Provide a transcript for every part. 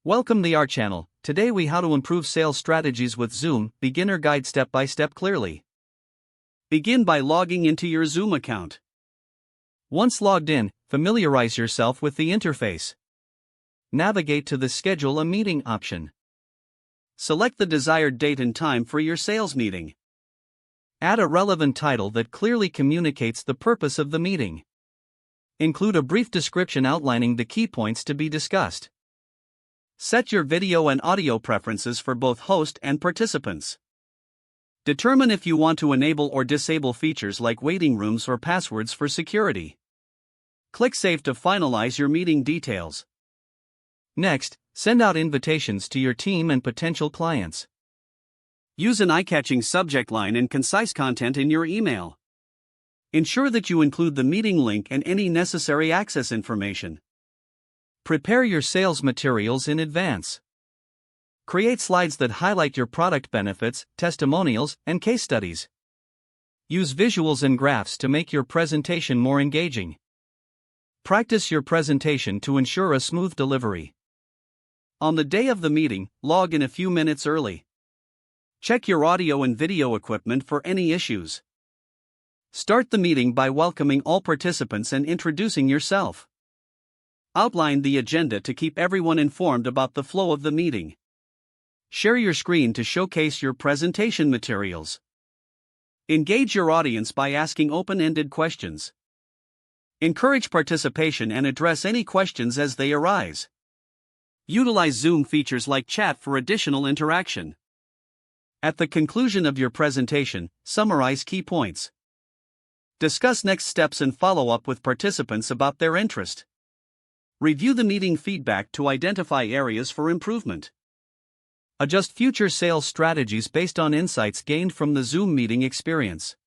Welcome to our channel. Today we how to improve sales strategies with Zoom, beginner guide step by step clearly. Begin by logging into your Zoom account. Once logged in, familiarize yourself with the interface. Navigate to the Schedule a Meeting option. Select the desired date and time for your sales meeting. Add a relevant title that clearly communicates the purpose of the meeting. Include a brief description outlining the key points to be discussed. Set your video and audio preferences for both host and participants. Determine if you want to enable or disable features like waiting rooms or passwords for security. Click Save to finalize your meeting details. Next, send out invitations to your team and potential clients. Use an eye-catching subject line and concise content in your email. Ensure that you include the meeting link and any necessary access information. Prepare your sales materials in advance. Create slides that highlight your product benefits, testimonials, and case studies. Use visuals and graphs to make your presentation more engaging. Practice your presentation to ensure a smooth delivery. On the day of the meeting, log in a few minutes early. Check your audio and video equipment for any issues. Start the meeting by welcoming all participants and introducing yourself. Outline the agenda to keep everyone informed about the flow of the meeting. Share your screen to showcase your presentation materials. Engage your audience by asking open-ended questions. Encourage participation and address any questions as they arise. Utilize Zoom features like chat for additional interaction. At the conclusion of your presentation, summarize key points. Discuss next steps and follow up with participants about their interest. Review the meeting feedback to identify areas for improvement. Adjust future sales strategies based on insights gained from the Zoom meeting experience.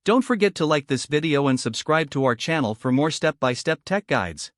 Don't forget to like this video and subscribe to our channel for more step-by-step tech guides.